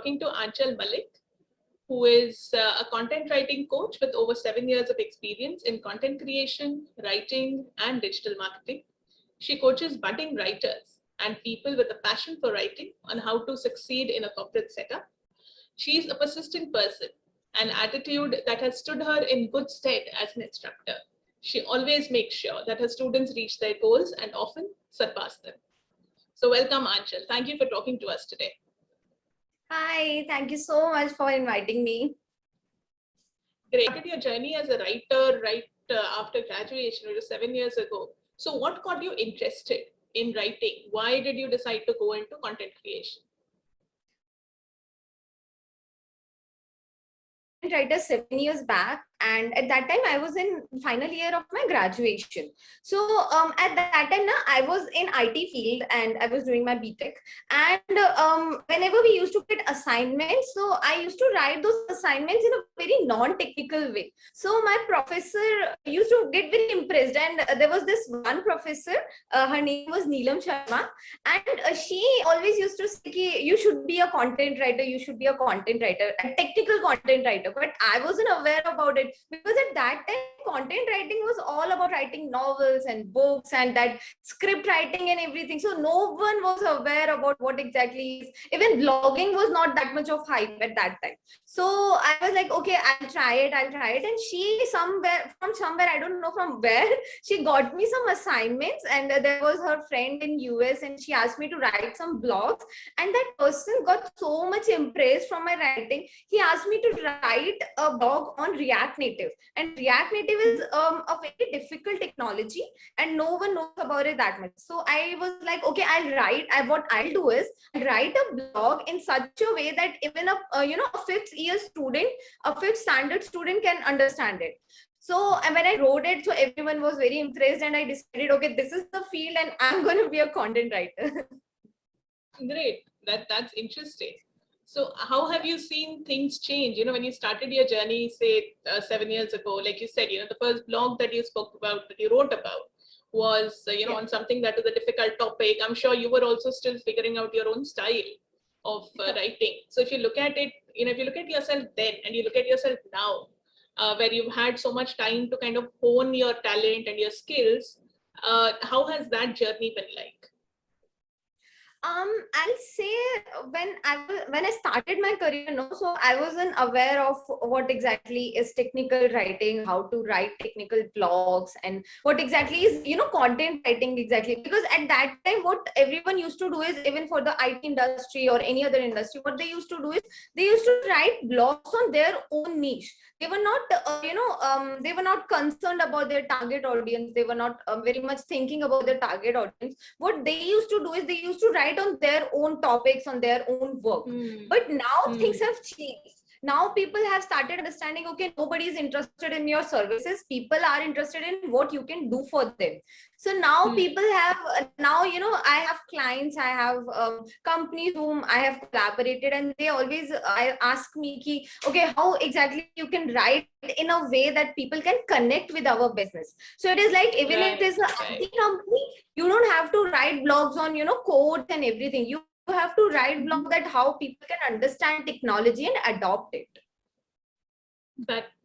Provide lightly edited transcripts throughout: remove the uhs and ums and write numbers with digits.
talking to Aanchal Malik, who is a content writing coach with over 7 years of experience in content creation, writing, and digital marketing. She coaches budding writers and people with a passion for writing on how to succeed in a corporate setup. She's a persistent person, an attitude that has stood her in good stead as an instructor. She always makes sure that her students reach their goals and often surpass them. So welcome, Aanchal. Thank you for talking to us today. Hi, thank you so much for inviting me. Great. You started your journey as a writer right after graduation, it was 7 years ago. So what got you interested in writing? Why did you decide to go into content creation? Writer 7 years back, and at that time I was in final year of my graduation. So at that time I was in IT field and I was doing my BTech, and whenever we used to get assignments, so I used to write those assignments in a very non-technical way. So my professor used to get very impressed, and there was this one professor, her name was Neelam Sharma, and she always used to say, you should be a content writer, you should be a content writer, a technical content writer. But I wasn't aware about it, because at that time content writing was all about writing novels and books and that script writing and everything. So no one was aware about what exactly is, even blogging was not that much of hype at that time. So I was like, okay, I'll try it. And she from somewhere, I don't know from where, she got me some assignments, and there was her friend in US, and she asked me to write some blogs, and that person got so much impressed from my writing. He asked me to write a blog on React Native, and React Native is a very difficult technology and no one knows about it that much. So I was like, okay, what I'll do is write a blog in such a way that even a fifth year student, a fifth standard student can understand it. So when I wrote it, so everyone was very impressed, and I decided, okay, this is the field and I'm going to be a content writer. Great, that's interesting. So how have you seen things change? When you started your journey, say 7 years ago, like you said, the first blog that you spoke about, that you wrote about, was on something that was a difficult topic. I'm sure you were also still figuring out your own style of writing. So if you look at it, if you look at yourself then and you look at yourself now, where you've had so much time to kind of hone your talent and your skills, how has that journey been like? I'll say when I started my career, so I wasn't aware of what exactly is technical writing, how to write technical blogs, and what exactly is content writing exactly. Because at that time, what everyone used to do is, even for the IT industry or any other industry, what they used to do is they used to write blogs on their own niche. They were not they were not concerned about their target audience. They were not very much thinking about their target audience. What they used to do is they used to write on their own topics, on their own work. But now things have changed. Now people have started understanding, okay, nobody is interested in your services. People are interested in what you can do for them. So now people have, I have clients, I have companies whom I have collaborated, and they always ask me, okay, how exactly you can write in a way that people can connect with our business. So it is like, even if it is an IT company, you don't have to write blogs on, codes and everything. You have to write blogs that how people can understand technology and adopt it.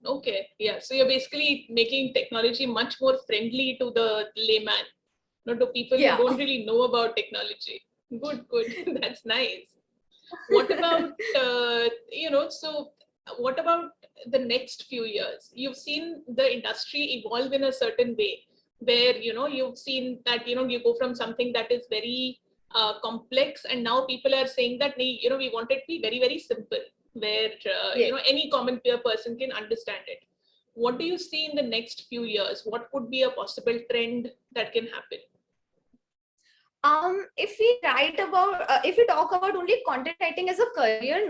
Okay, yeah. So you're basically making technology much more friendly to the layman, not to people who don't really know about technology. Good. That's nice. What about, so what about the next few years? You've seen the industry evolve in a certain way where, you've seen that, you go from something that is very complex, and now people are saying that, we want it to be very, very simple, where, any common person can understand it. What do you see in the next few years? What could be a possible trend that can happen? If we talk about only content writing as a career,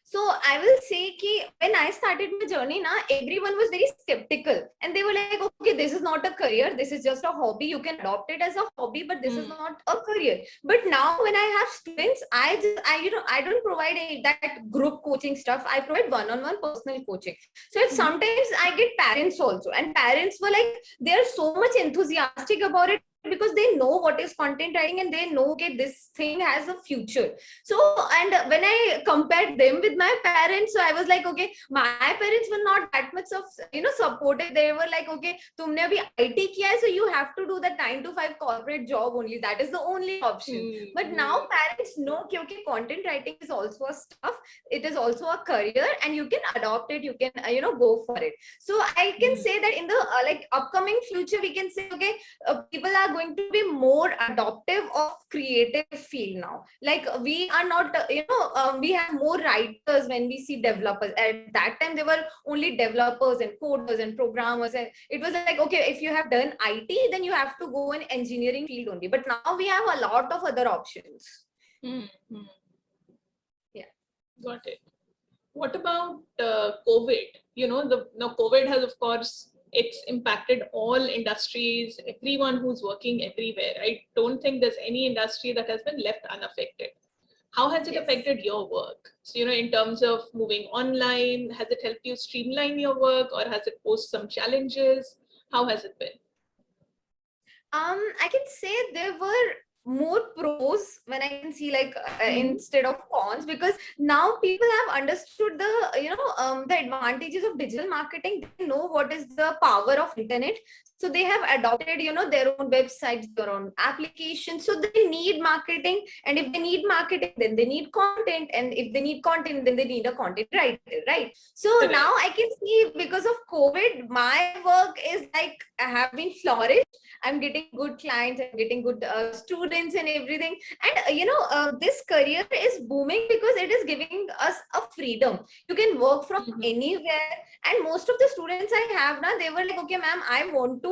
so I will say when I started my journey, everyone was very skeptical, and they were like, okay, this is not a career, this is just a hobby. You can adopt it as a hobby, but this is not a career. But now when I have students, I don't provide that group coaching stuff. I provide one-on-one personal coaching. So sometimes I get parents also, and parents were like, they're so much enthusiastic about it, because they know what is content writing and they know, okay, this thing has a future. So, and when I compared them with my parents, so I was like, okay, my parents were not that much of, supportive. They were like, okay, tumne abhi IT kiya hai, so you have to do the 9 to 5 corporate job only. That is the only option. But now parents know, okay, content writing is also a stuff. It is also a career, and you can adopt it. You can, go for it. So I can say that in the like upcoming future, we can say, okay, people are going to be more adoptive of creative field now. Like we are not, we have more writers when we see developers. At that time, there were only developers and coders and programmers, and it was like, okay, if you have done IT, then you have to go in engineering field only. But now we have a lot of other options. Yeah. Got it. What about COVID? Now COVID has, of course, it's impacted all industries, everyone who's working everywhere. I don't think there's any industry that has been left unaffected. How has it affected your work? So, in terms of moving online, has it helped you streamline your work, or has it posed some challenges? How has it been? I can say there were more pros when I can see, like instead of cons, because now people have understood the advantages of digital marketing. They know what is the power of internet, so they have adopted their own websites, their own applications. So they need marketing, and if they need marketing, then they need content, and if they need content, then they need a content writer, right? So now I can see, because of COVID, my work is like I have been flourished. I'm getting good clients, I'm getting good students and everything. And this career is booming because it is giving us a freedom. You can work from anywhere. And most of the students I have now, they were like, okay, ma'am, I want to,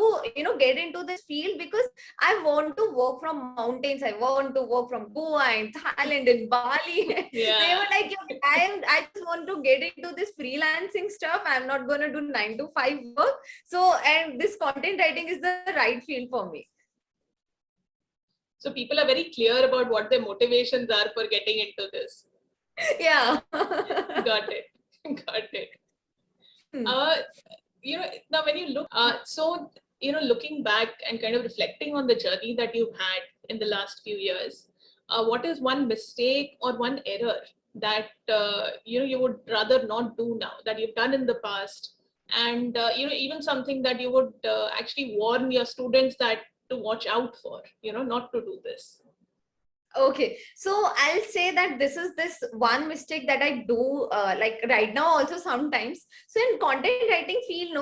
get into this field because I want to work from mountains. I want to work from Goa and Thailand and Bali. Yeah. They were like, I just want to get into this freelancing stuff. I'm not going to do 9 to 5 work. So, and this content writing is the right field for me. So people are very clear about what their motivations are for getting into this. Yeah. Got it. Got it. Now when you look, looking back and kind of reflecting on the journey that you've had in the last few years, what is one mistake or one error that you would rather not do now, that you've done in the past, and even something that you would actually warn your students that to watch out for, not to do this? Okay, so I'll say that this one mistake that I do like right now also sometimes. So in content writing field,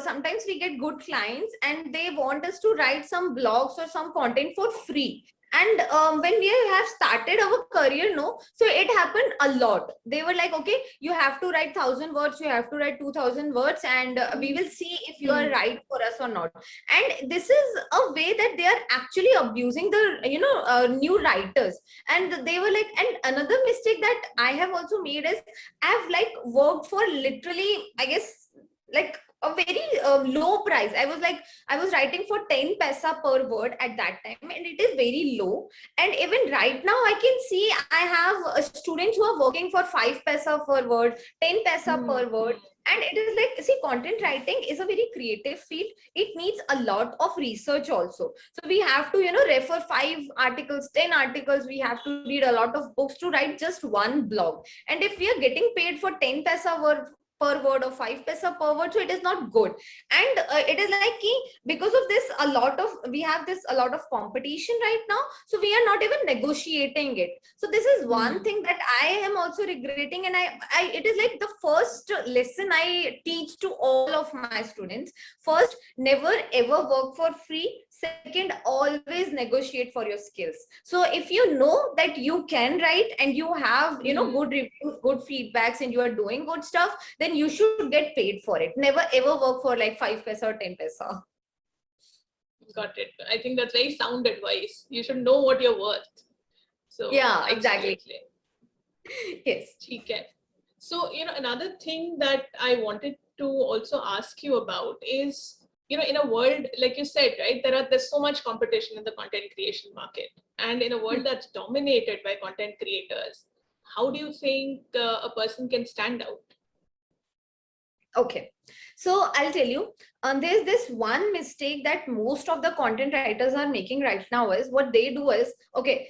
sometimes we get good clients and they want us to write some blogs or some content for free. And when we have started our career, so it happened a lot. They were like, okay, you have to write 1,000 words, you have to write 2,000 words, and we will see if you are right for us or not. And this is a way that they are actually abusing the new writers. And they were like, and another mistake that I have also made is I've like worked for literally, I guess, like a very low price. I was writing for 10 paisa per word at that time, and it is very low. And even right now I can see I have students who are working for 5 paisa per word, 10 paisa per word. And it is like, see, content writing is a very creative field. It needs a lot of research also. So we have to, refer 5 articles, 10 articles. We have to read a lot of books to write just one blog. And if we are getting paid for 10 paisa per word or 5 paisa per word, so it is not good. And it is like, because of this, we have a lot of competition right now, so we are not even negotiating it. So this is one thing that I am also regretting. And I it is like the first lesson I teach to all of my students. First, never ever work for free. Second, always negotiate for your skills. So if you know that you can write and you have good reviews, good feedbacks, and you are doing good stuff, then you should get paid for it. Never ever work for like 5 paisa or 10 paisa. Got it. I think that's very sound advice. You should know what you're worth. So yeah, exactly. Yes. Okay. So, another thing that I wanted to also ask you about is, in a world, like you said, right, there's so much competition in the content creation market. And in a world that's dominated by content creators, how do you think a person can stand out? Okay. So I'll tell you, there's this one mistake that most of the content writers are making right now is what they do is, okay,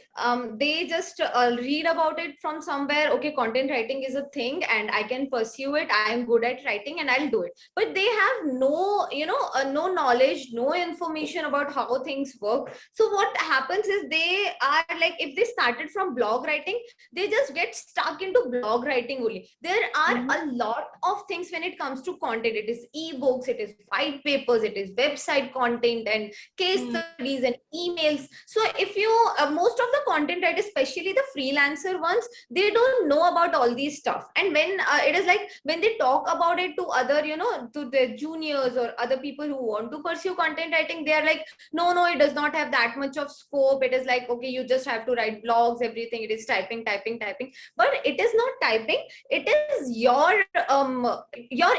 they just read about it from somewhere. Okay, content writing is a thing and I can pursue it. I am good at writing and I'll do it. But they have no, no knowledge, no information about how things work. So what happens is they are like, if they started from blog writing, they just get stuck into blog writing only. There are a lot of things when it comes to content. It is ebooks, it is white papers, it is website content and case studies and emails. So if you most of the content writers, especially the freelancer ones, they don't know about all these stuff. And when it is like, when they talk about it to other, to the juniors or other people who want to pursue content writing, they are like, no, it does not have that much of scope. It is like, okay, you just have to write blogs, everything, it is typing. But it is not typing, it is your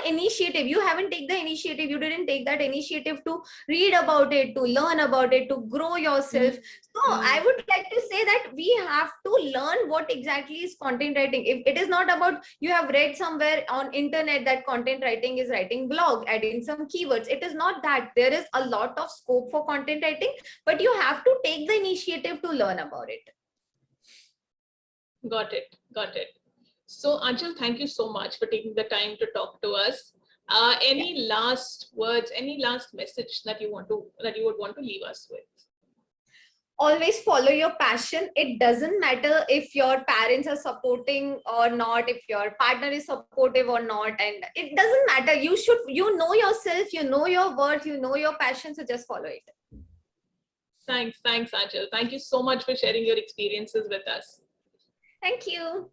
initiative. You haven't taken the initiative, you didn't take that initiative to read about it, to learn about it, to grow yourself. So I would like to say that we have to learn what exactly is content writing. If it is not about, you have read somewhere on internet that content writing is writing blog, adding some keywords, it is not that. There is a lot of scope for content writing, but you have to take the initiative to learn about it. Got it. So Anchal, thank you so much for taking the time to talk to us. Any last words, any last message that you would want to leave us with? Always follow your passion. It doesn't matter if your parents are supporting or not, if your partner is supportive or not, and it doesn't matter. You know yourself, you know your worth, you know your passion, so just follow it. Thanks, Anchal. Thank you so much for sharing your experiences with us. Thank you.